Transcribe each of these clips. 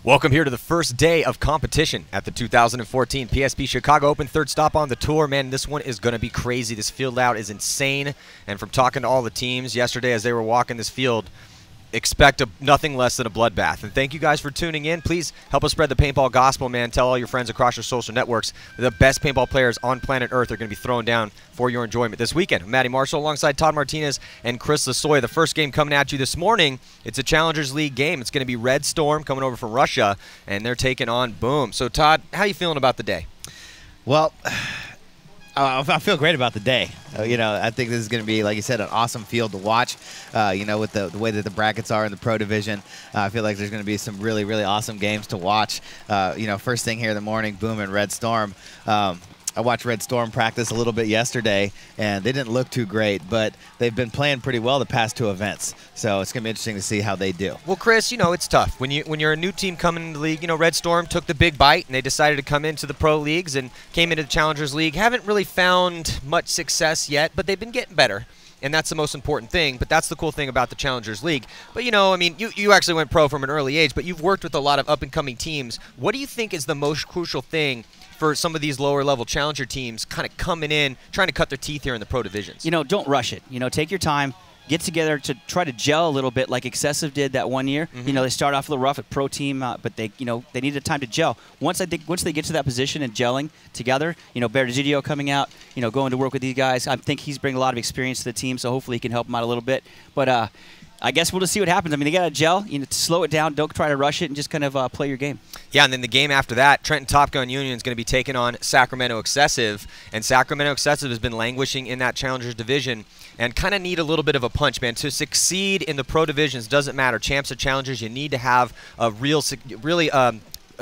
Welcome here to the first day of competition at the 2014 PSP Chicago Open, third stop on the tour. Man, this one is going to be crazy. This field layout is insane, and from talking to all the teams yesterday as they were walking this field, expect nothing less than a bloodbath. And thank you guys for tuning in. Please help us spread the paintball gospel, man. Tell all your friends across your social networks that the best paintball players on planet Earth are going to be thrown down for your enjoyment this weekend. I'm Matty Marshall alongside Todd Martinez and Chris Lasoy. The first game coming at you this morning, it's a Challengers League game. It's going to be Red Storm coming over from Russia, and they're taking on Boom. So, Todd, how you feeling about the day? Well, I feel great about the day. I think this is going to be, like you said, an awesome field to watch. With the way that the brackets are in the Pro Division, I feel like there's going to be some really, really awesome games to watch. First thing here in the morning, Boom and Red Storm. I watched Red Storm practice a little bit yesterday, and they didn't look too great, but they've been playing pretty well the past two events. So it's going to be interesting to see how they do. Well, Chris, it's tough. When you're a new team coming into the league, Red Storm took the big bite, and they decided to come into the pro leagues and came into the Challengers League. Haven't really found much success yet, but they've been getting better. And that's the most important thing, but that's the cool thing about the Challengers League. But, you actually went pro from an early age, but you've worked with a lot of up-and-coming teams. What do you think is the most crucial thing for some of these lower-level challenger teams kind of coming in, trying to cut their teeth here in the pro divisions? Don't rush it. Take your time. Get together to try to gel a little bit like Excessive did that one year. Mm-hmm. They start off a little rough at pro team, but they needed time to gel. Once they get to that position and gelling together, Bear Desidio coming out, going to work with these guys. I think he's bringing a lot of experience to the team, so hopefully he can help them out a little bit. But I guess we'll just see what happens. They got to gel, slow it down. Don't try to rush it and just kind of play your game. Yeah, and then the game after that, Trenton Top Gun Union is going to be taking on Sacramento Excessive. And Sacramento Excessive has been languishing in that Challengers division and kind of need a little bit of a punch, man. To succeed in the pro divisions doesn't matter. Champs or challengers, you need to have a really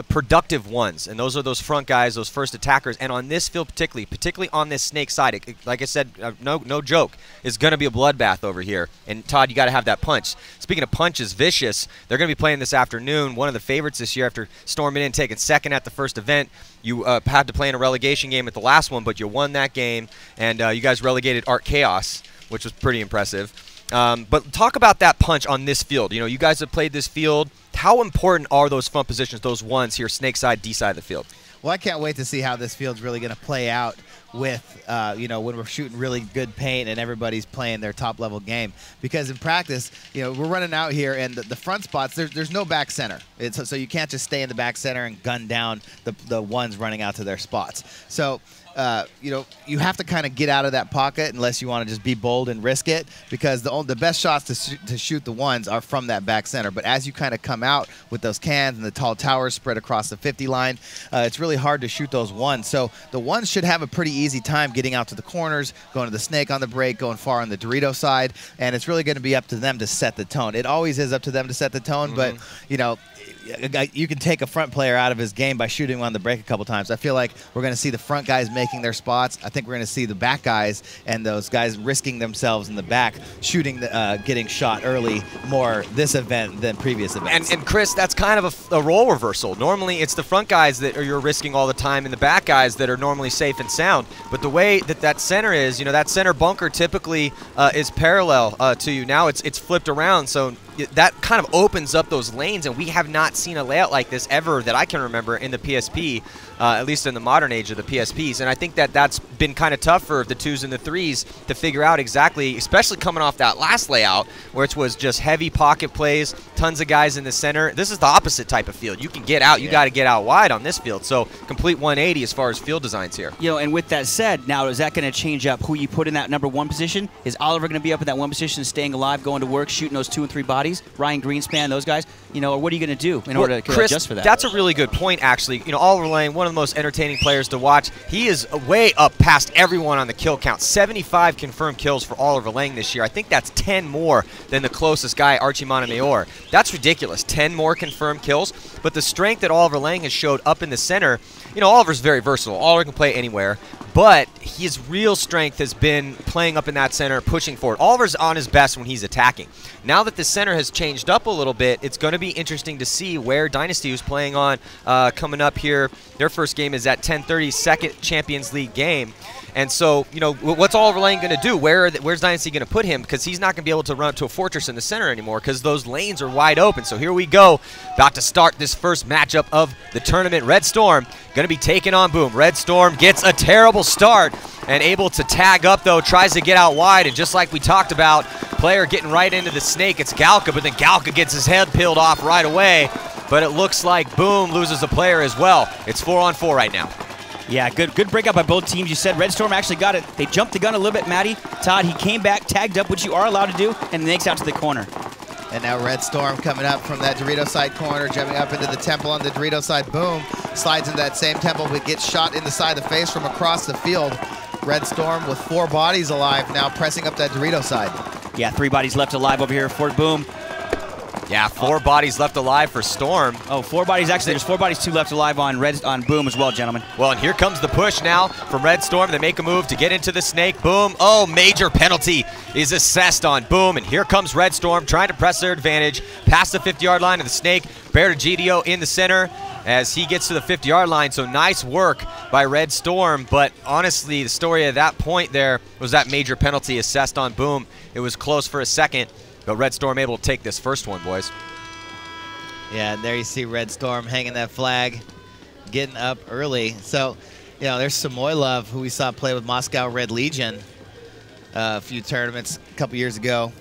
productive ones, and those are those front guys, those first attackers. And on this field particularly on this snake side, like I said, no joke, it's going to be a bloodbath over here. And Todd, you got to have that punch. Speaking of punches, Vicious, they're going to be playing this afternoon. One of the favorites this year after storming in, taking second at the first event. You had to play in a relegation game at the last one, but you won that game, and you guys relegated Art Chaos, which was pretty impressive. But talk about that punch on this field. You guys have played this field. How important are those front positions, those ones here, snake side, D side of the field? Well, I can't wait to see how this field's really going to play out with, when we're shooting really good paint and everybody's playing their top-level game. Because in practice, we're running out here, and the front spots, there's no back center. So you can't just stay in the back center and gun down the ones running out to their spots. So you have to kind of get out of that pocket unless you want to just be bold and risk it, because the best shots to shoot the ones are from that back center. But as you kind of come out with those cans and the tall towers spread across the 50 line, it's really hard to shoot those ones. So the ones should have a pretty easy time getting out to the corners, going to the snake on the break, going far on the Dorito side, and it's really going to be up to them to set the tone. It always is up to them to set the tone, but you can take a front player out of his game by shooting him on the break a couple times. I feel like we're going to see the front guys making their spots. I think we're going to see the back guys and those guys risking themselves in the back, shooting, getting shot early more this event than previous events. And Chris, that's kind of a role reversal. Normally, it's the front guys that you're risking all the time and the back guys that are normally safe and sound. But the way that center is, that center bunker typically is parallel to you. Now it's flipped around, so that kind of opens up those lanes, and we have not seen a layout like this ever that I can remember in the PSP, at least in the modern age of the PSPs. And I think that's been kind of tough for the 2s and the 3s to figure out exactly, especially coming off that last layout, which was just heavy pocket plays, tons of guys in the center. This is the opposite type of field. You can get out. You got to get out wide on this field. So complete 180 as far as field designs here. And with that said, now is that going to change up who you put in that number 1 position? Is Oliver going to be up in that 1 position, staying alive, going to work, shooting those 2 and 3 bodies? Ryan Greenspan, those guys, or what are you going to do in order to Chris, adjust for that? That's a really good point, actually. Oliver Lang, one of the most entertaining players to watch. He is way up past everyone on the kill count. 75 confirmed kills for Oliver Lang this year. I think that's 10 more than the closest guy, Archie Montemayor. That's ridiculous. 10 more confirmed kills. But the strength that Oliver Lang has showed up in the center, Oliver's very versatile. Oliver can play anywhere. but his real strength has been playing up in that center, pushing forward. Oliver's on his best when he's attacking. Now that the center has changed up a little bit, it's going to be interesting to see where Dynasty, who's playing on coming up here, their first game is at 10:30, second Champions League game. And so, you know, what's Oliver Lane going to do? Where's Dynasty going to put him? Because he's not going to be able to run up to a fortress in the center anymore because those lanes are wide open. So here we go, about to start this first matchup of the tournament. Red Storm going to be taking on Boom. Red Storm gets a terrible start and able to tag up, though, tries to get out wide. And just like we talked about, player getting right into the snake, it's Galka, but then Galka gets his head peeled off right away. But it looks like Boom loses a player as well. It's 4-on-4 right now. Yeah, good breakout by both teams. You said Red Storm actually got it. They jumped the gun a little bit, Matty. Todd, he came back, tagged up, which you are allowed to do, and makes out to the corner. And now Red Storm coming up from that Dorito side corner, jumping up into the temple on the Dorito side. Boom, slides into that same temple, but gets shot in the side of the face from across the field. Red Storm with 4 bodies alive now, pressing up that Dorito side. Yeah, 3 bodies left alive over here for Boom. Yeah, 4 bodies left alive for Storm. Oh, 4 bodies. Actually, there's 4 bodies, 2 left alive on Boom as well, gentlemen. Well, and here comes the push now from Red Storm. They make a move to get into the snake. Boom. Oh, major penalty is assessed on Boom. And here comes Red Storm trying to press their advantage past the 50-yard line of the snake. Bertagidio in the center as he gets to the 50-yard line. So nice work by Red Storm. But honestly, the story at that point there was that major penalty assessed on Boom. It was close for a second. But Red Storm able to take this first one, boys. Yeah, and there you see Red Storm hanging that flag, getting up early. So, you know, there's Samoylov, who we saw play with Moscow Red Legion a few tournaments a couple years ago.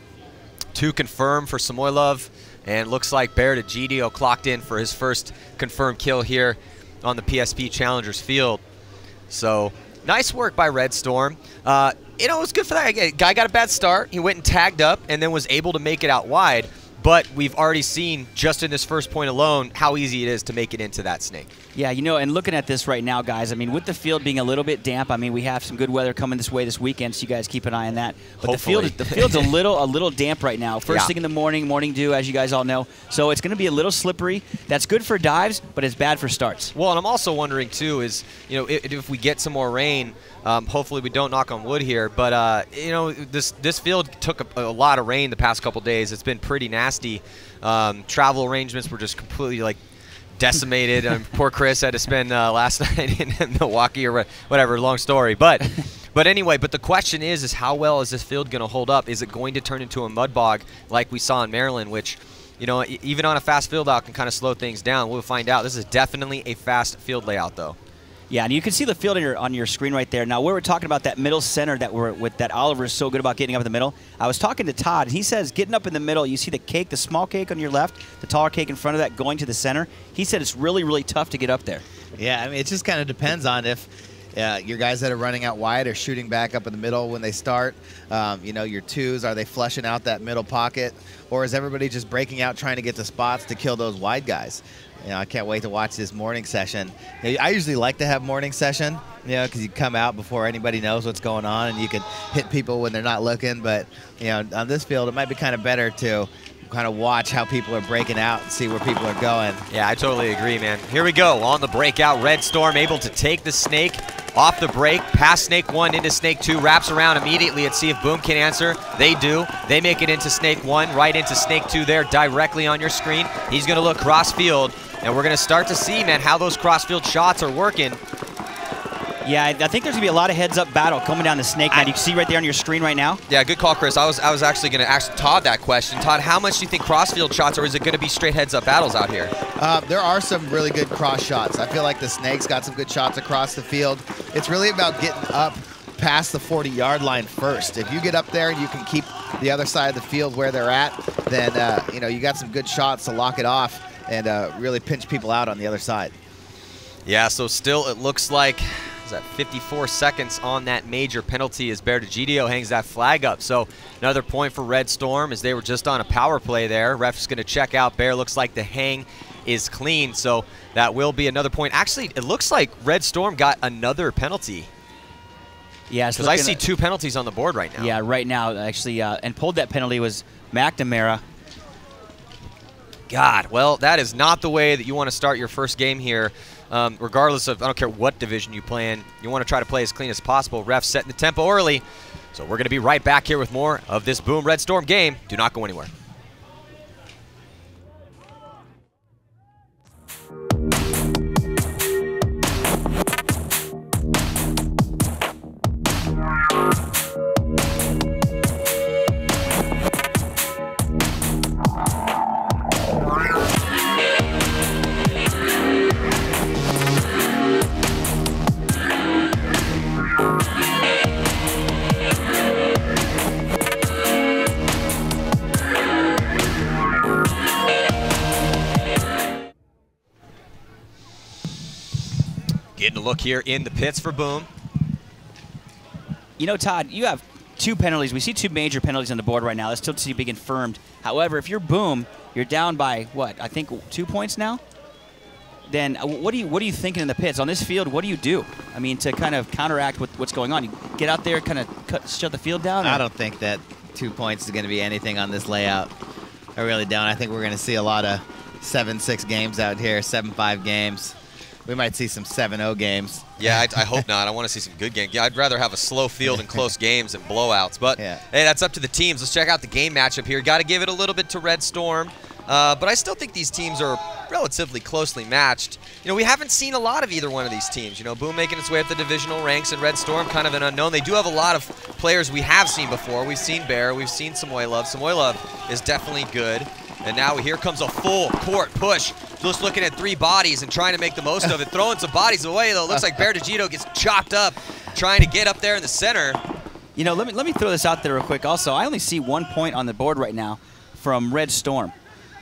2 confirmed for Samoylov, and looks like Bertagidio clocked in for his first confirmed kill here on the PSP Challengers field. So, nice work by Red Storm. You know, it was good for that guy. Got a bad start. He went and tagged up and then was able to make it out wide. But we've already seen, just in this first point alone, how easy it is to make it into that snake. Yeah, you know, and looking at this right now, guys, I mean, with the field being a little bit damp, I mean, we have some good weather coming this way this weekend, so you guys keep an eye on that. But hopefully. the field's a little damp right now. First thing in the morning dew, as you guys all know. So it's going to be a little slippery. That's good for dives, but it's bad for starts. Well, and I'm also wondering, too, is, you know, if we get some more rain, hopefully we don't knock on wood here, but, you know, this field took a lot of rain the past couple days. It's been pretty nasty. Travel arrangements were just completely, like, decimated. Poor Chris had to spend last night in Milwaukee or whatever, long story. But anyway, but the question is how well is this field going to hold up? Is it going to turn into a mud bog like we saw in Maryland, which, you know, even on a fast field out can kind of slow things down? We'll find out. This is definitely a fast field layout, though. Yeah, and you can see the field on your screen right there. Now, we were talking about that middle center that Oliver is so good about getting up in the middle. I was talking to Todd, and he says getting up in the middle, you see the cake, the small cake on your left, the taller cake in front of that going to the center. He said it's really, really tough to get up there. Yeah, I mean, it just kind of depends on if your guys that are running out wide are shooting back up in the middle when they start. You know, your 2s, are they flushing out that middle pocket? Or is everybody just breaking out trying to get the spots to kill those wide guys? You know, I can't wait to watch this morning session. You know, I usually like to have morning session, you know, because you come out before anybody knows what's going on and you can hit people when they're not looking. But, you know, on this field, it might be kind of better to kind of watch how people are breaking out and see where people are going. Yeah, I totally agree, man. Here we go. On the breakout, Red Storm able to take the snake off the break, past snake 1 into snake 2, wraps around immediately. Let's see if Boom can answer. They do. They make it into snake 1, right into snake 2 there, directly on your screen. He's going to look cross field, and we're going to start to see, man, how those cross field shots are working. Yeah, I think there's going to be a lot of heads-up battle coming down the snake. Now, you can see right there on your screen right now. Yeah, good call, Chris. I was actually going to ask Todd that question. Todd, how much do you think crossfield shots, or is it going to be straight heads-up battles out here? There are some really good cross shots. I feel like the Snakes got some good shots across the field. It's really about getting up past the 40-yard line first. If you get up there and you can keep the other side of the field where they're at, then you know, you got some good shots to lock it off and really pinch people out on the other side. Yeah, so still it looks like is that 54 seconds on that major penalty as Bertagidio hangs that flag up. So another point for Red Storm as they were just on a power play there. Ref's going to check out. Bear looks like the hang is clean, so that will be another point. Actually, it looks like Red Storm got another penalty. Yeah, because I see 2 penalties on the board right now. Yeah, right now, actually, and pulled that penalty was McNamara. God, well, that is not the way that you want to start your first game here regardless of, I don't care what division you play in, you want to try to play as clean as possible. Refs setting the tempo early. So we're going to be right back here with more of this Boom Red Storm game. Do not go anywhere. Getting a look here in the pits for Boom. You know, Todd, you have 2 penalties. We see 2 major penalties on the board right now. That's still to be confirmed. However, if you're Boom, you're down by, what, I think 2 points now? Then what are you thinking in the pits? On this field, what do you do? I mean, to kind of counteract what's going on. You get out there, kind of shut the field down? Or? I don't think that 2 points is going to be anything on this layout. I really don't. I think we're going to see a lot of 7-6 games out here, 7-5 games. We might see some 7-0 games. Yeah, I hope not. I want to see some good games. Yeah, I'd rather have a slow field and close games and blowouts. But, hey, that's up to the teams. Let's check out the game matchup here. Got to give it a little bit to Red Storm. But I still think these teams are relatively closely matched. You know, we haven't seen a lot of either one of these teams. You know, Boom making its way up the divisional ranks and Red Storm kind of an unknown. They do have a lot of players we have seen before. We've seen Bear. We've seen Samoylov. Samoylov is definitely good. And now here comes a full court push. Just looking at 3 bodies and trying to make the most of it. Throwing some bodies away, though. It looks like Bear DeGito gets chopped up trying to get up there in the center. You know, let me throw this out there real quick. Also, I only see 1 point on the board right now from Red Storm.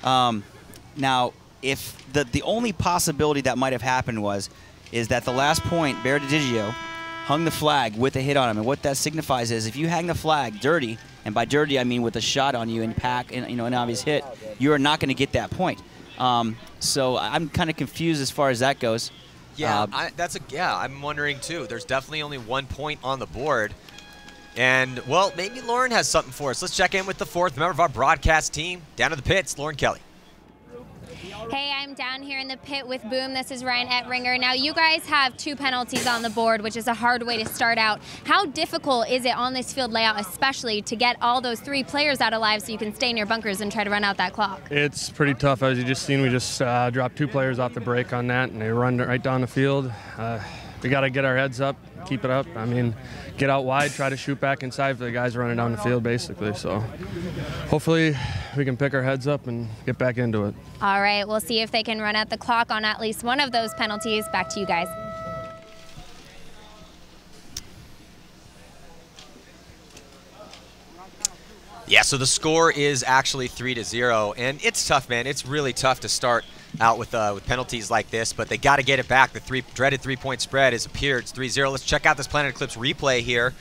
Now, if the only possibility that might have happened is that the last point, Bear DeGito hung the flag with a hit on him. And what that signifies is if you hang the flag dirty, and by dirty I mean with a shot on you and pack and an obvious hit, you are not going to get that point. So I'm kind of confused as far as that goes. Yeah, I'm wondering too. There's definitely only 1 point on the board. And, well, maybe Lauren has something for us. Let's check in with the 4th member of our broadcast team. Down to the pits, Lauren Kelly. Hey, I'm down here in the pit with Boom. This is Ryan Ettringer. Now, you guys have 2 penalties on the board, which is a hard way to start out. How difficult is it on this field layout, especially to get all those 3 players out alive so you can stay in your bunkers and try to run out that clock? It's pretty tough. As you just seen, we just dropped 2 players off the break on that, and they run right down the field. We got to get our heads up, keep it up. I mean, get out wide, try to shoot back inside for the guys running down the field, basically. So hopefully we can pick our heads up and get back into it. All right, we'll see if they can run out the clock on at least one of those penalties. Back to you guys. Yeah, so the score is actually 3-0, and it's tough, man. It's really tough to start out with penalties like this, but they got to get it back. The dreaded 3-point spread has appeared. It's 3-0. Let's check out this Planet Eclipse replay here.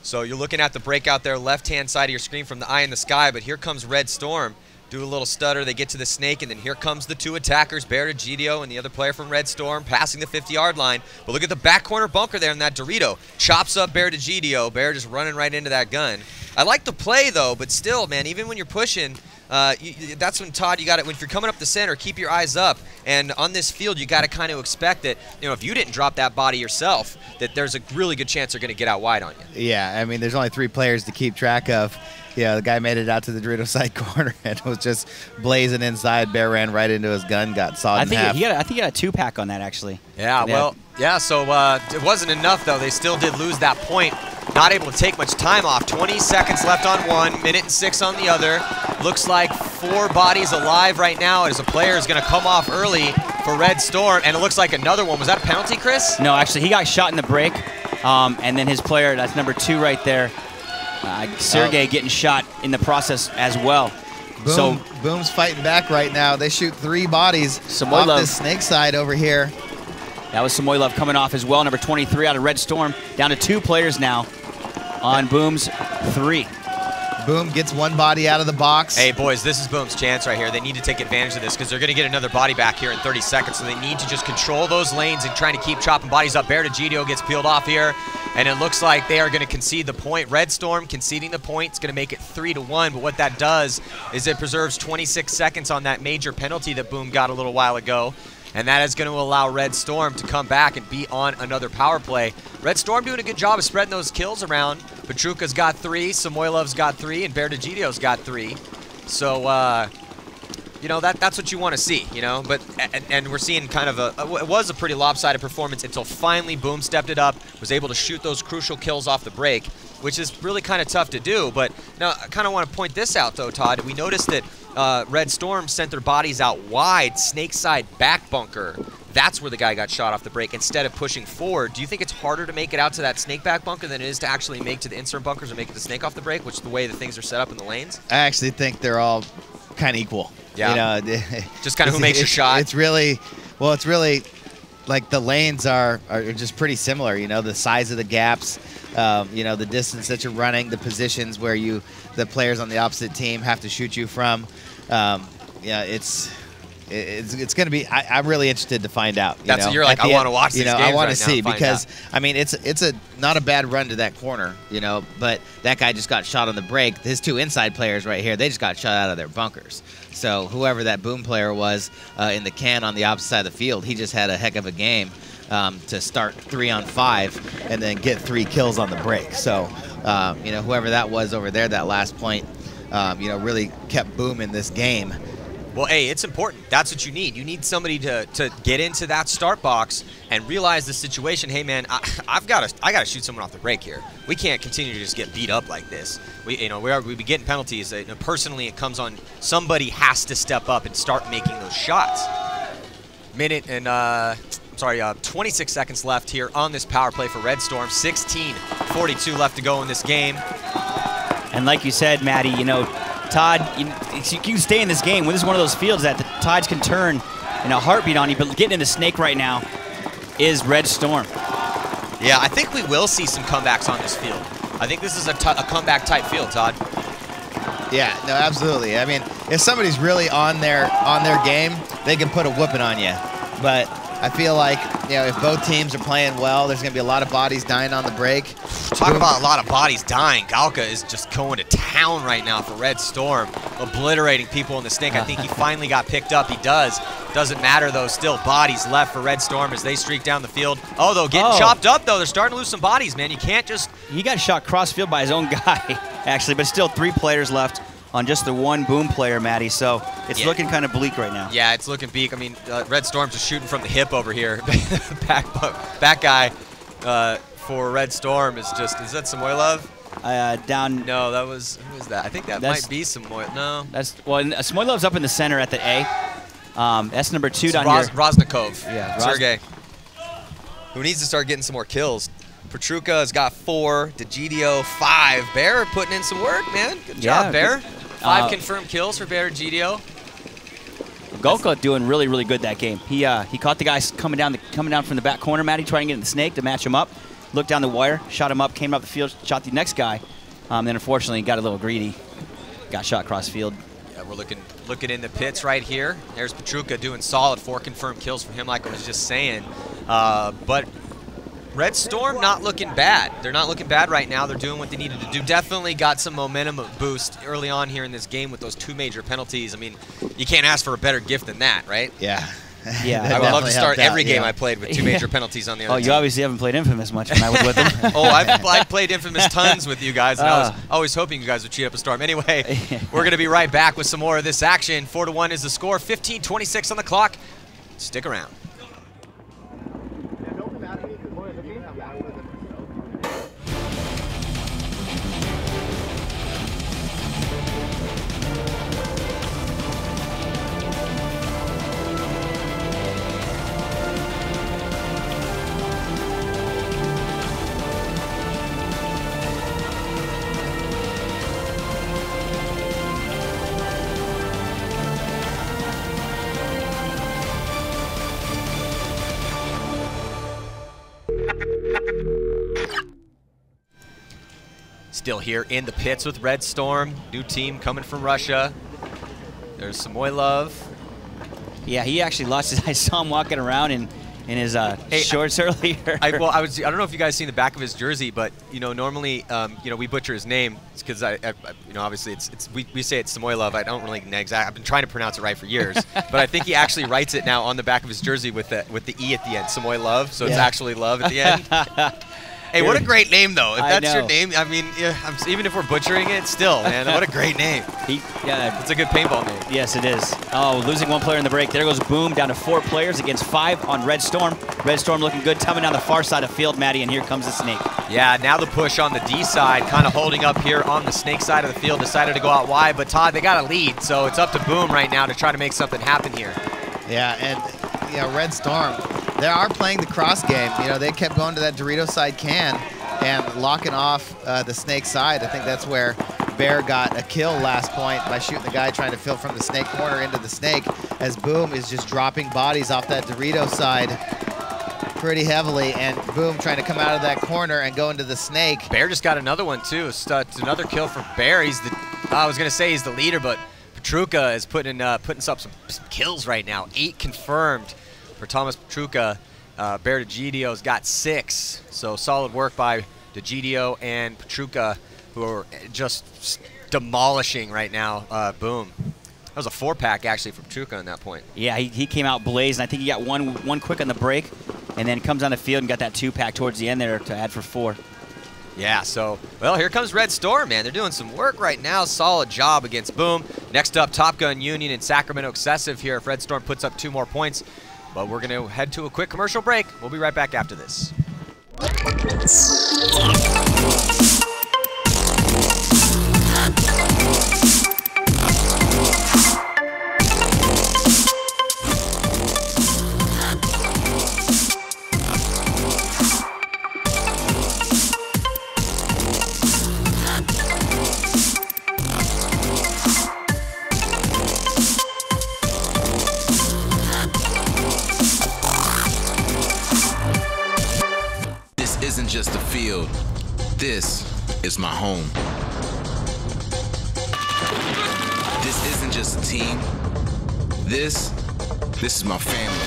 So you're looking at the breakout there, left-hand side of your screen from the eye in the sky, but here comes Red Storm. Do a little stutter, they get to the snake, and then here comes the 2 attackers, Bear DeGito and the other player from Red Storm, passing the 50-yard line. But look at the back corner bunker there, and that Dorito chops up Bear DeGito. Bear just running right into that gun. I like the play, though, but still, man, even when you're pushing, that's when, Todd, you got it. If you're coming up the center, keep your eyes up. And on this field, you got to kind of expect that, you know, if you didn't drop that body yourself, that there's a really good chance they're going to get out wide on you. Yeah, I mean, there's only 3 players to keep track of. Yeah, the guy made it out to the Dorito side corner and was just blazing inside. Bear ran right into his gun, got sawed in half. I think he got a 2-pack on that, actually. Yeah, well, yeah, so it wasn't enough, though. They still did lose that point. Not able to take much time off. 20 seconds left on one, minute and 6 on the other. Looks like 4 bodies alive right now as a player is going to come off early for Red Storm, and it looks like another one. Was that a penalty, Chris? No, actually, he got shot in the break, and then his player, that's number 2 right there, Sergey getting shot in the process as well. Boom's fighting back right now. They shoot 3 bodies off this snake side over here. That was Samoylov coming off as well, number 23 out of Red Storm. Down to 2 players now on Boom's 3. Boom gets 1 body out of the box. Hey, boys, this is Boom's chance right here. They need to take advantage of this because they're going to get another body back here in 30 seconds, so they need to just control those lanes and trying to keep chopping bodies up. Bear DeGito gets peeled off here, and it looks like they are going to concede the point. Red Storm conceding the point. It's going to make it 3-1, but what that does is it preserves 26 seconds on that major penalty that Boom got a little while ago. and that is going to allow Red Storm to come back and be on another power play. Red Storm doing a good job of spreading those kills around. Petruka's got 3, Samoilov's got 3, and Berdigidio's got 3. So, you know, that's what you want to see, you know. But and we're seeing kind of it was a pretty lopsided performance until finally Boom stepped it up, was able to shoot those crucial kills off the break, which is really kind of tough to do. But now I kind of want to point this out, though, Todd. We noticed that Red Storm sent their bodies out wide, snake side back bunker. That's where the guy got shot off the break instead of pushing forward. Do you think it's harder to make it out to that snake back bunker than it is to actually make to the insert bunkers or make it to snake off the break, which is the way the things are set up in the lanes? I actually think they're all kind of equal. Yeah. You know, just kind of who makes your shot. It's really, well, it's really like the lanes are just pretty similar. You know, the size of the gaps, you know, the distance that you're running, the positions where the players on the opposite team have to shoot you from. Yeah, it's going to be. I'm really interested to find out. That's what you're like. I want to watch these games I want to right see now because I mean it's a not a bad run to that corner, you know. But that guy just got shot on the break. His 2 inside players right here, they just got shot out of their bunkers. So whoever that Boom player was in the can on the opposite side of the field, he just had a heck of a game to start 3-on-5 and then get 3 kills on the break. So you know, whoever that was over there, that last point, you know, really kept Boom in this game. Well, hey, it's important. That's what you need. You need somebody to get into that start box and realize the situation. Hey, man, I got to shoot someone off the break here. We can't continue to just get beat up like this. We be getting penalties. You know, personally, it comes on somebody has to step up and start making those shots. 26 seconds left here on this power play for Red Storm. 16:42 left to go in this game. And like you said, Maddie, you know, Todd, you can stay in this game. This is one of those fields that the tides can turn in a heartbeat on you, but getting into Snake right now is Red Storm. Yeah, I think we will see some comebacks on this field. I think this is a comeback type field, Todd. Yeah, no, absolutely. I mean, if somebody's really on their game, they can put a whooping on you. But I feel like, you know, if both teams are playing well, there's going to be a lot of bodies dying on the break. Talk about a lot of bodies dying. Galka is just going to town right now for Red Storm, obliterating people in the Snake. I think he finally got picked up. He does. Doesn't matter, though. Still bodies left for Red Storm as they streak down the field. Oh, though, getting chopped up, though. They're starting to lose some bodies, man. You can't just... He got shot cross-field by his own guy, actually, but still 3 players left on just the 1 Boom player, Maddie. So it's looking kind of bleak right now. Yeah, it's looking bleak. I mean, Red Storm's just shooting from the hip over here. back guy for Red Storm is that Samoilov? Down. No, that was, who was that? I think that might be Samoilov. No. Samoilov's up in the center at the A. That's number 2 down here. Rosnikov. Yeah, Sergey. Who needs to start getting some more kills. Petruka has got 4, Digidio 5. Bear putting in some work, man. Good job, Bear. 5 confirmed kills for Bear Digidio. Golka doing really, really good that game. He caught the guys coming down from the back corner, Matty, trying to get in the Snake to match him up. Looked down the wire, shot him up, came up the field, shot the next guy. Then unfortunately got a little greedy. Got shot cross field. Yeah, we're looking in the pits right here. There's Petruka doing solid 4 confirmed kills for him, like I was just saying. But Red Storm not looking bad. They're not looking bad right now. They're doing what they needed to do. Definitely got some momentum boost early on here in this game with those 2 major penalties. I mean, you can't ask for a better gift than that, right? Yeah. Yeah. I would love to start every game I played with 2 major pentenalties on the other team. You obviously haven't played Infamous much when I was with them. I've played Infamous tons with you guys, and I was always hoping you guys would cheat up a storm. Anyway, we're going to be right back with some more of this action. 4-1 is the score. 15:26 on the clock. Stick around. Still here in the pits with Red Storm. New team coming from Russia. There's Samoilov. Yeah, he actually lost his... I saw him walking around, and in his shorts earlier. I don't know if you guys seen the back of his jersey, but normally we butcher his name because obviously we say it's Samoylov. I don't really exactly. I've been trying to pronounce it right for years, but I think he actually writes it now on the back of his jersey with the E at the end, Samoylov. So it's actually love at the end. Hey, what a great name, though. If that's your name, I mean, even if we're butchering it, still, man, what a great name. It's a good paintball name. Yes, it is. Oh, losing one player in the break. There goes Boom, down to 4 players against 5 on Red Storm. Red Storm looking good, coming down the far side of field, Maddie, and here comes the Snake. Yeah, now the push on the D side, kind of holding up here on the Snake side of the field, decided to go out wide, but Todd, they got a lead, so it's up to Boom right now to try to make something happen here. Yeah, and Red Storm, they are playing the cross game. They kept going to that Dorito side can and locking off the Snake side. I think that's where Bear got a kill last point by shooting the guy trying to fill from the Snake corner into the Snake, as Boom is just dropping bodies off that Dorito side pretty heavily, and Boom trying to come out of that corner and go into the Snake. Bear just got another one too. It's another kill for Bear. I was gonna say he's the leader, but Petruka is putting up some kills right now. 8 confirmed for Thomas Petruka. Bear DeGidio's got 6, so solid work by DeGidio and Petruka, who are just demolishing right now. Boom. That was a 4-pack actually for Petruka on that point. Yeah, he came out blazing. I think he got one quick on the break, and then comes on the field and got that 2-pack towards the end there to add for 4. Yeah, so, well, here comes Red Storm, man. They're doing some work right now. Solid job against Boom. Next up, Top Gun Union and Sacramento Excessive here if Red Storm puts up 2 more points. But we're going to head to a quick commercial break. We'll be right back after this. Just a field. This is my home. This isn't just a team. This is my family.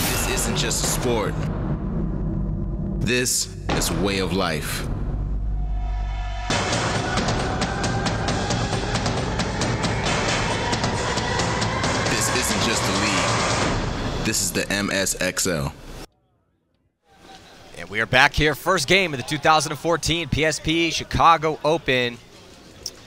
This isn't just a sport. This is a way of life. This isn't just a league. This is the MSXL. And we are back here, first game of the 2014 PSP Chicago Open.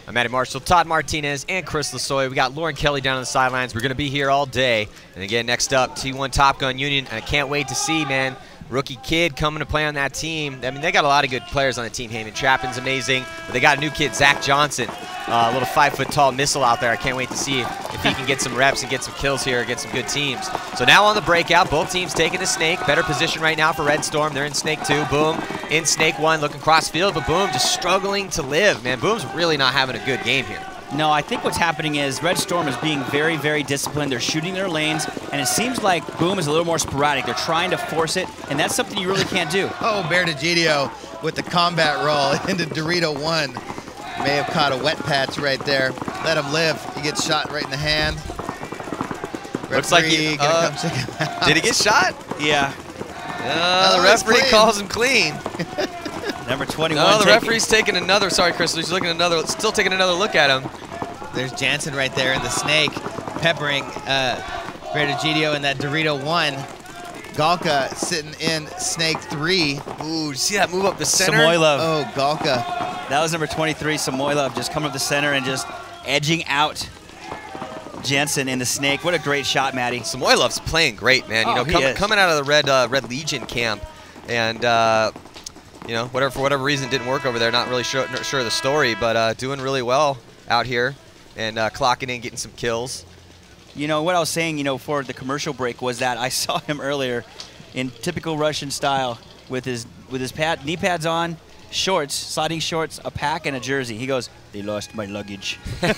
I'm Matty Marshall, Todd Martinez, and Chris Lasoy. We got Lauren Kelly down on the sidelines. We're going to be here all day. And again, next up, T1 Top Gun Union. And I can't wait to see, man, rookie kid coming to play on that team. I mean, they got a lot of good players on the team. Heyman Chapin's amazing. But they got a new kid, Zach Johnson, a little 5-foot-tall missile out there. I can't wait to see if he can get some reps and get some kills here against some good teams. So now on the breakout, both teams taking the Snake. Better position right now for Red Storm. They're in Snake 2. Boom in Snake 1, looking cross field, but Boom just struggling to live. Man, Boom's really not having a good game here. No, I think what's happening is Red Storm is being very, very disciplined. They're shooting their lanes, and it seems like Boom is a little more sporadic. They're trying to force it, and that's something you really can't do. Oh, Bear DeGidio with the combat roll into Dorito 1. May have caught a wet patch right there. Let him live. He gets shot right in the hand. Looks like he gonna come check him out. Did he get shot? Yeah. The referee calls him clean. Number 21. No, the referee's taking another. Sorry, Chris. He's looking still taking another look at him. There's Jansen right there in the Snake, peppering Bear DeGidio in that Dorito 1. Galka sitting in Snake 3. Ooh, see that move up the center? Samoylov. Oh, Galka. That was number 23, Samoylov, just coming up the center and just edging out Jensen in the Snake. What a great shot, Matty. Samoylov's playing great, man. You know, coming out of the Red Legion camp, and you know, for whatever reason didn't work over there. Not really sure of the story, but doing really well out here and clocking in, getting some kills. You know what I was saying, you know, for the commercial break was that I saw him earlier in typical Russian style with his knee pads on, shorts, sliding shorts, a pack, and a jersey. He goes, "They lost my luggage." I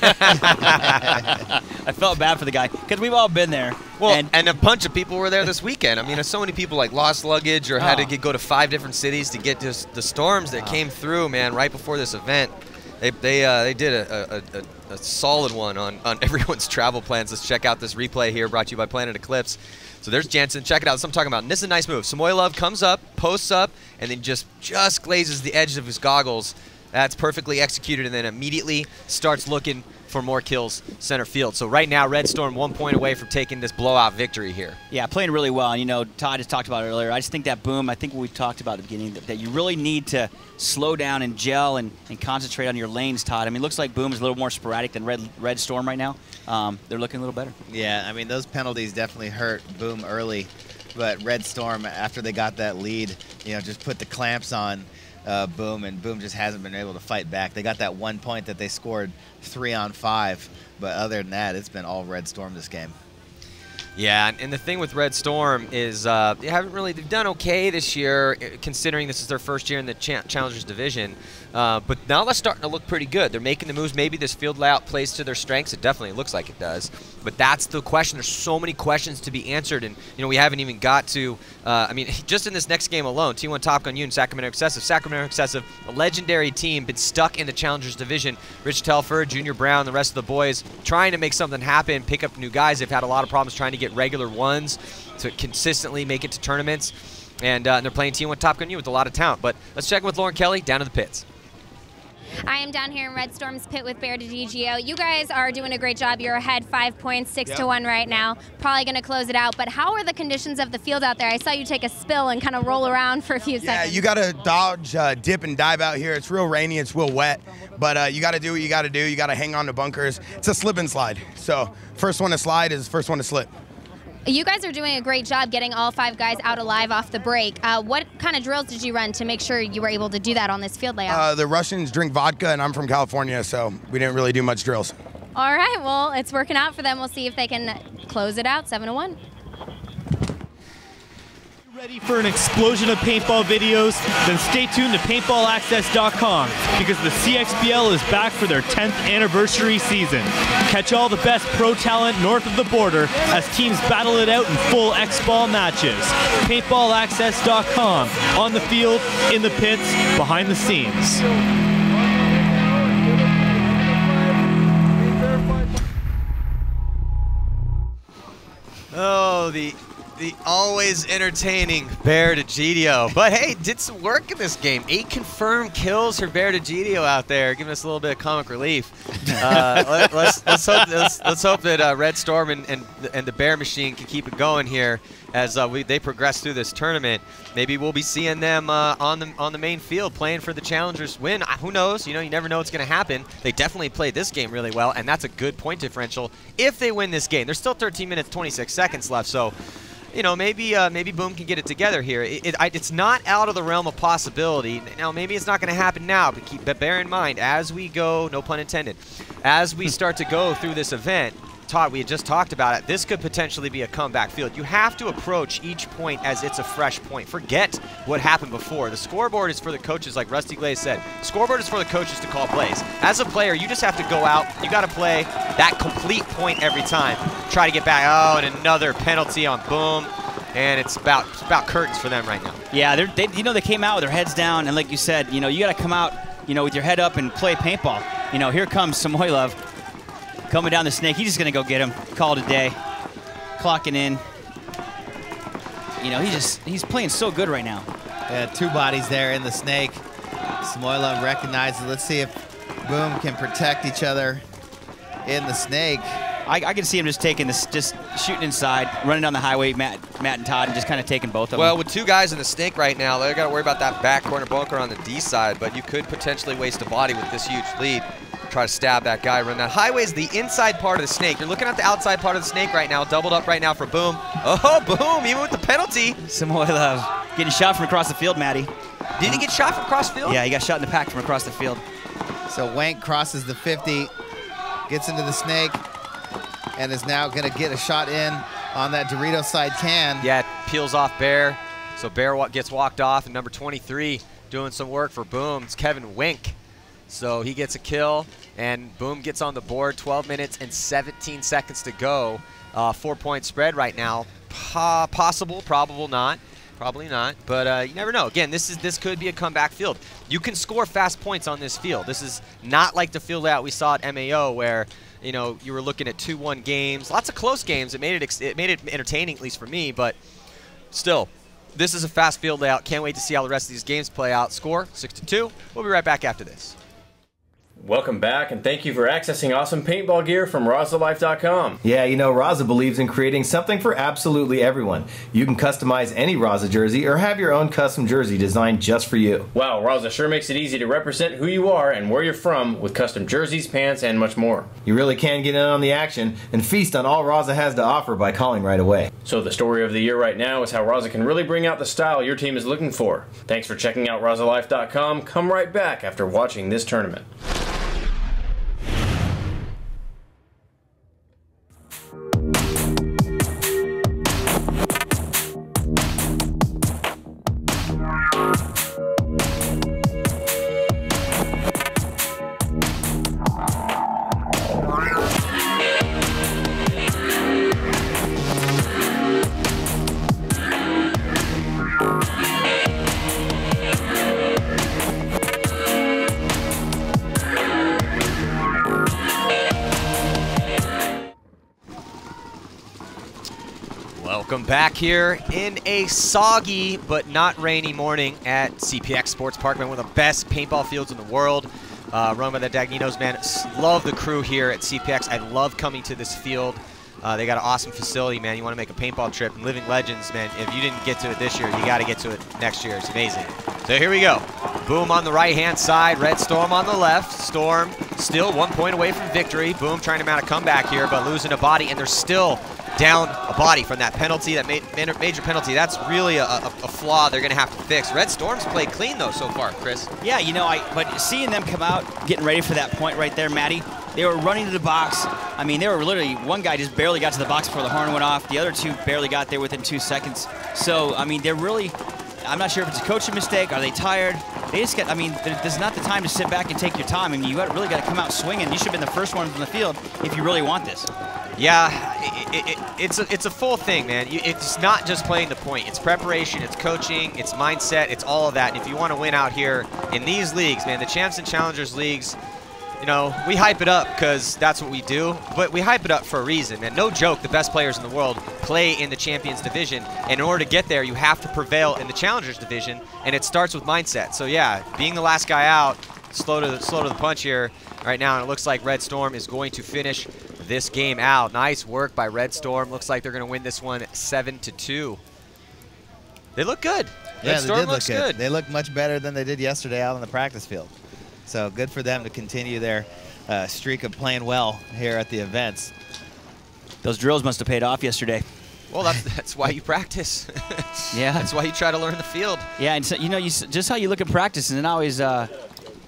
felt bad for the guy because we've all been there. Well, and a bunch of people were there this weekend. I mean, so many people like lost luggage or had to go to 5 different cities to get to the storms that came through, man, right before this event. They did a solid one on everyone's travel plans. Let's check out this replay here, brought to you by Planet Eclipse. So there's Jansen. Check it out. That's what I'm talking about. And this is a nice move. Samoylov comes up, posts up, and then just glazes the edge of his goggles. That's perfectly executed, and then immediately starts looking for more kills center field. So right now, Red Storm 1 point away from taking this blowout victory here. Yeah, playing really well. And, you know, Todd just talked about it earlier. I just think that Boom, I think what we talked about at the beginning, that you really need to slow down and gel and concentrate on your lanes, Todd. I mean, it looks like Boom is a little more sporadic than Red Storm right now. They're looking a little better. Yeah, I mean, those penalties definitely hurt Boom early. But Red Storm, after they got that lead, you know, just put the clamps on Boom, and Boom just hasn't been able to fight back. They got that 1 point that they scored 3 on 5, but other than that, it's been all Red Storm this game. Yeah, and the thing with Red Storm is they've done okay this year, considering this is their first year in the Challengers Division. But now they're starting to look pretty good. They're making the moves. Maybe this field layout plays to their strengths. It definitely looks like it does. But that's the question. There's so many questions to be answered, and you know we haven't even got to. I mean, just in this next game alone, T1 Top Gun Union, Sacramento Excessive. Sacramento Excessive, a legendary team, been stuck in the Challengers Division. Rich Telford, Junior Brown, the rest of the boys trying to make something happen, pick up new guys. They've had a lot of problems trying to get regular ones to consistently make it to tournaments, and they're playing T1 Top Gun U with a lot of talent. But let's check in with Lauren Kelly down to the pits. I am down here in Red Storm's pit with Bear DiGio. You guys are doing a great job. You're ahead 5 points, 6-1 right now. Probably going to close it out. But how are the conditions of the field out there? I saw you take a spill and kind of roll around for a few seconds. Yeah, you got to dodge, dip, and dive out here. It's real rainy. It's real wet. But you got to do what you got to do. You got to hang on to bunkers. It's a slip and slide. So first one to slide is first one to slip. You guys are doing a great job getting all 5 guys out alive off the break. What kind of drills did you run to make sure you were able to do that on this field layout? The Russians drink vodka, and I'm from California, so we didn't really do much drills. All right, well, it's working out for them. We'll see if they can close it out 7-1. Ready for an explosion of paintball videos? Then stay tuned to paintballaccess.com because the CXBL is back for their 10th anniversary season. Catch all the best pro talent north of the border as teams battle it out in full X-Ball matches. Paintballaccess.com, on the field, in the pits, behind the scenes. Oh, the always entertaining Bear DiGio. But hey, did some work in this game. 8 confirmed kills for Bear DiGio out there, giving us a little bit of comic relief. Let's hope that Red Storm and the Bear Machine can keep it going here as they progress through this tournament. Maybe we'll be seeing them on the main field playing for the Challengers win. Who knows? You know, you never know what's going to happen. They definitely played this game really well, and that's a good point differential if they win this game. There's still 13 minutes, 26 seconds left, so you know, maybe Boom can get it together here. It's not out of the realm of possibility. Now, maybe it's not going to happen now, but bear in mind, as we go, no pun intended, as we start to go through this event, Todd, we had just talked about it, this could potentially be a comeback field. You have to approach each point as it's a fresh point. Forget what happened before. The scoreboard is for the coaches, like Rusty Glaze said. The scoreboard is for the coaches to call plays. As a player, you just have to go out. You got to play that complete point every time. Try to get back. Oh, and another penalty on Boom. And it's about curtains for them right now. Yeah, they came out with their heads down, and like you said, you got to come out, with your head up and play paintball. Here comes Samoylov coming down the snake. He's just gonna go get him. Call it a day. Clocking in. He's playing so good right now. Yeah, 2 bodies there in the snake. Samoylov recognizes. Let's see if Boom can protect each other in the snake. I can see him just taking this, just shooting inside, running down the highway, Matt and Todd, and just kind of taking both of them. Well, with 2 guys in the snake right now, they got to worry about that back corner bunker on the D side, but you could potentially waste a body with this huge lead. Try to stab that guy, run that. Highway is the inside part of the snake. You're looking at the outside part of the snake right now, doubled up right now for Boom. Oh, Boom, even with the penalty. Samoylov getting shot from across the field, Matty. Did he get shot from across the field? Yeah, he got shot in the pack from across the field. So Wank crosses the 50, gets into the snake, and is now going to get a shot in on that Dorito side can. Yeah, it peels off Bear. So Bear gets walked off, and number 23 doing some work for Boom. It's Kevin Wink. So he gets a kill, and Boom gets on the board. 12 minutes and 17 seconds to go. 4-point spread right now. Possible, probable not. Probably not, but you never know. Again, this could be a comeback field. You can score fast points on this field. This is not like the field layout we saw at MAO where, you know, you were looking at 2-1 games, lots of close games. It made it entertaining, at least for me, but still, this is a fast field layout. Can't wait to see how the rest of these games play out. Score 6-2. We'll be right back after this. Welcome back, and thank you for accessing awesome paintball gear from RazaLife.com. Yeah, you know, Raza believes in creating something for absolutely everyone. You can customize any Raza jersey or have your own custom jersey designed just for you. Wow, Raza sure makes it easy to represent who you are and where you're from with custom jerseys, pants, and much more. You really can get in on the action and feast on all Raza has to offer by calling right away. So the story of the year right now is how Raza can really bring out the style your team is looking for. Thanks for checking out RazaLife.com. Come right back after watching this tournament. Welcome back here in a soggy but not rainy morning at CPX Sports Park, man, one of the best paintball fields in the world. Run by the Dagninos, man. Love the crew here at CPX. I love coming to this field. They got an awesome facility, man. You want to make a paintball trip. And Living Legends, man, if you didn't get to it this year, you got to get to it next year. It's amazing. So here we go. Boom on the right-hand side. Red Storm on the left. Storm still 1 point away from victory. Boom trying to mount a comeback here, but losing a body, and they're still down a body from that penalty, that major penalty. That's really a flaw they're going to have to fix. Red Storm's played clean, though, so far, Chris. Yeah, you know, but seeing them come out, getting ready for that point right there, Matty, they were running to the box. I mean, they were literally, one guy just barely got to the box before the horn went off. The other two barely got there within 2 seconds. So, I mean, they're really, I'm not sure if it's a coaching mistake. Are they tired? They just get, I mean, there's not the time to sit back and take your time. I mean, you really got to come out swinging. You should have been the first one from the field if you really want this. Yeah, it's a full thing, man. It's not just playing the point. It's preparation, it's coaching, it's mindset, it's all of that. And if you want to win out here in these leagues, man, the Champs and Challengers leagues, you know, we hype it up because that's what we do, but we hype it up for a reason. And no joke, the best players in the world play in the Champions Division. And in order to get there, you have to prevail in the Challengers Division, and it starts with mindset. So yeah, being the last guy out, slow to the punch here right now, and it looks like Red Storm is going to finish this game out. Nice work by Red Storm. Looks like they're going to win this one 7-2. They look good. Yeah, Red Storm looks good. They look much better than they did yesterday out on the practice field. So good for them to continue their streak of playing well here at the events. Those drills must have paid off yesterday. Well, that's why you practice. Yeah. That's why you try to learn the field. Yeah, and so, you know, just how you look at practice and always,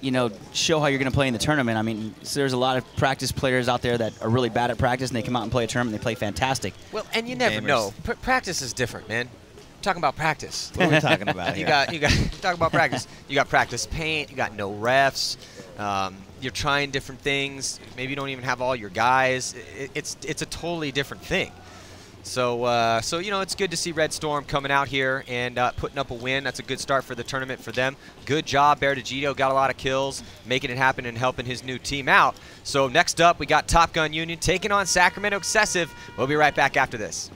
you know, show how you're going to play in the tournament. I mean, so there's a lot of practice players out there that are really bad at practice, and they come out and play a tournament, and they play fantastic. Well, and you never know. Practice is different, man. We're talking about practice. What are we talking about here? You got talk about practice. You got practice paint. You got no refs. You're trying different things. Maybe you don't even have all your guys. It's a totally different thing. So, you know, it's good to see Red Storm coming out here and putting up a win. That's a good start for the tournament for them. Good job, Bear DeGito. Got a lot of kills, making it happen and helping his new team out. So next up, we got Top Gun Union taking on Sacramento Excessive. We'll be right back after this.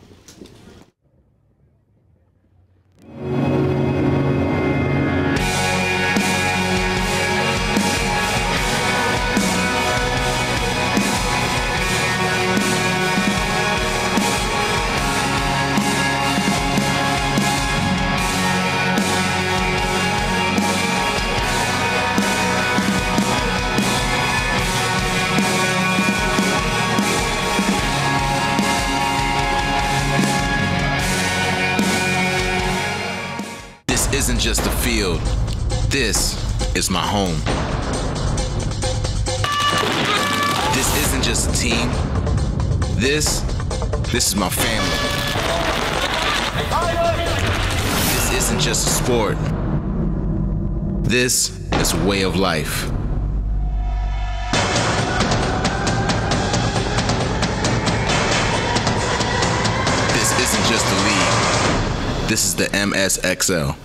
Isn't just a field. This is my home. This isn't just a team. This is my family. This isn't just a sport. This is a way of life. This isn't just a league. This is the MSXL.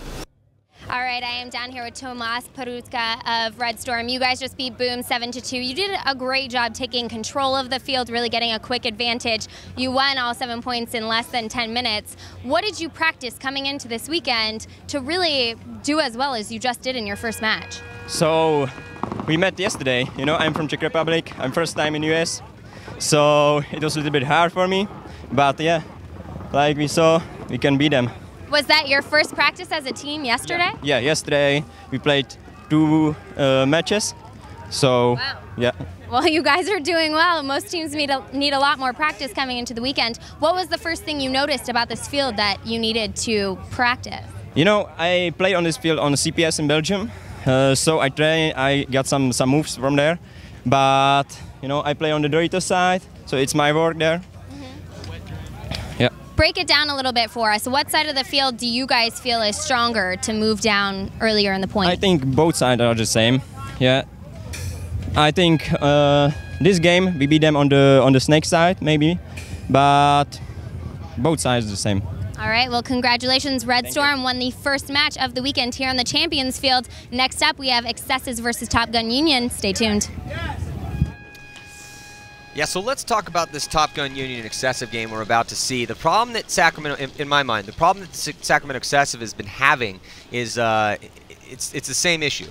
All right, I am down here with Tomas Perutka of Red Storm. You guys just beat Boom 7-2. You did a great job taking control of the field, really getting a quick advantage. You won all 7 points in less than 10 minutes. What did you practice coming into this weekend to really do as well as you just did in your first match? So we met yesterday. You know, I'm from Czech Republic. I'm first time in US. So it was a little bit hard for me. But yeah, like we saw, we can beat them. Was that your first practice as a team yesterday? Yeah, yesterday we played 2 matches. So, wow. Yeah. Well, you guys are doing well. Most teams need a lot more practice coming into the weekend. What was the first thing you noticed about this field that you needed to practice? You know, I played on this field on the CPS in Belgium. So I got some moves from there. But, you know, I play on the Doritos side. So it's my work there. Yeah. Break it down a little bit for us. What side of the field do you guys feel is stronger to move down earlier in the point? I think both sides are the same. Yeah. I think this game we beat them on the snake side maybe, but both sides are the same. All right, well, congratulations. Red Storm won the first match of the weekend here on the Champions Field. Next up, we have Excessives versus Top Gun Union. Stay tuned. Yeah, so let's talk about this Top Gun Union Excessive game we're about to see. The problem that Sacramento, in my mind, the problem that Sacramento Excessive has been having is it's the same issue.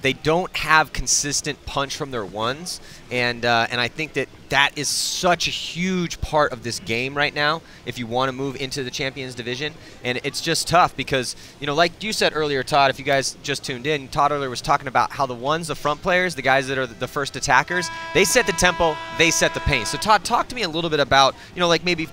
They don't have consistent punch from their ones, and I think that is such a huge part of this game right now if you want to move into the Champions Division. And it's just tough because, you know, like you said earlier, Todd, if you guys just tuned in, Todd earlier was talking about how the front players, the guys that are the first attackers, they set the tempo, they set the pace. So Todd, talk to me a little bit about, you know, like maybe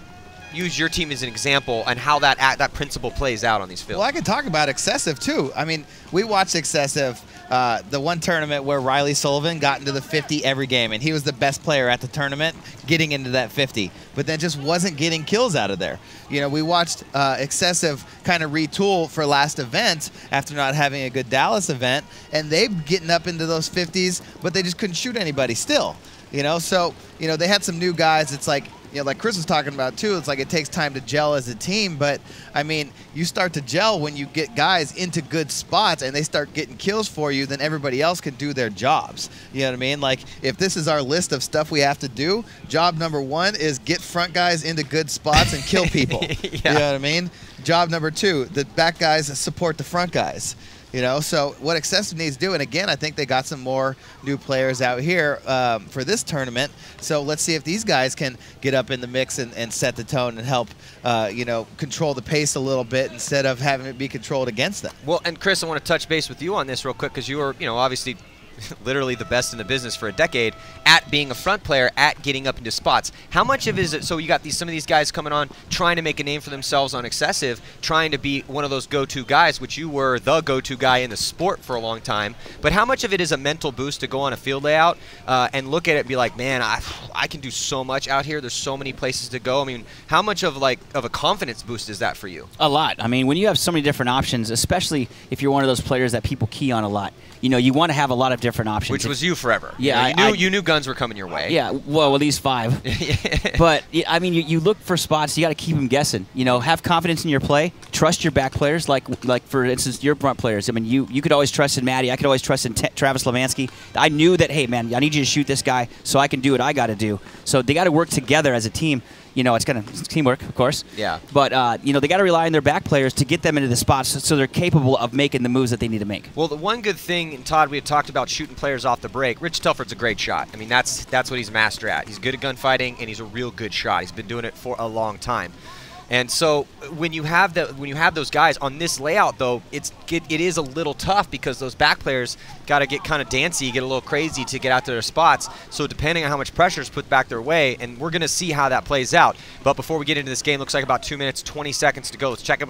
use your team as an example and how that principle plays out on these fields. Well, I can talk about Excessive too. I mean, we watched Excessive, the one tournament where Riley Sullivan got into the 50 every game, and he was the best player at the tournament getting into that 50, but then just wasn't getting kills out of there. You know, we watched Excessive kind of retool for last event after not having a good Dallas event, and they getting up into those 50s, but they just couldn't shoot anybody still. You know, so, you know, they had some new guys. It's like, you know, like Chris was talking about too, it's like it takes time to gel as a team, but I mean, you start to gel when you get guys into good spots and they start getting kills for you, then everybody else can do their jobs. You know what I mean? Like, if this is our list of stuff we have to do, job number 1 is get front guys into good spots and kill people. Yeah. You know what I mean? Job number 2, the back guys support the front guys. You know, so what Excessive needs to do, and again, I think they got some more new players out here for this tournament. So let's see if these guys can get up in the mix and set the tone and help, you know, control the pace a little bit instead of having it be controlled against them. Well, and Chris, I want to touch base with you on this real quick because you were, you know, obviously literally the best in the business for a decade at being a front player, at getting up into spots. How much of it is it, so you got some of these guys coming on trying to make a name for themselves on Excessive, trying to be one of those go-to guys, which you were the go-to guy in the sport for a long time, but how much of it is a mental boost to go on a field layout and look at it and be like, man, I can do so much out here, there's so many places to go. I mean, how much of a confidence boost is that for you? A lot. I mean, when you have so many different options, especially if you're one of those players that people key on a lot, you know, you want to have a lot of different options. Which was you forever. Yeah, you knew guns were coming your way. Yeah, well, at least 5. But I mean, you look for spots. You got to keep them guessing. You know, have confidence in your play. Trust your back players. Like for instance, your front players. I mean, you could always trust in Maddie. I could always trust in Travis Levansky. I knew that, hey man, I need you to shoot this guy so I can do what I got to do. So they got to work together as a team. You know, it's teamwork, of course. Yeah. But, you know, they got to rely on their back players to get them into the spots so they're capable of making the moves that they need to make. Well, the one good thing, and Todd, we had talked about shooting players off the break. Rich Telford's a great shot. I mean, that's what he's master at. He's good at gunfighting, and he's a real good shot. He's been doing it for a long time. And so when you have those guys on this layout, though, it is a little tough because those back players got to get kind of dancy, get a little crazy to get out to their spots. So depending on how much pressure is put back their way, and we're going to see how that plays out. But before we get into this game, looks like about 2 minutes, 20 seconds to go. Let's check out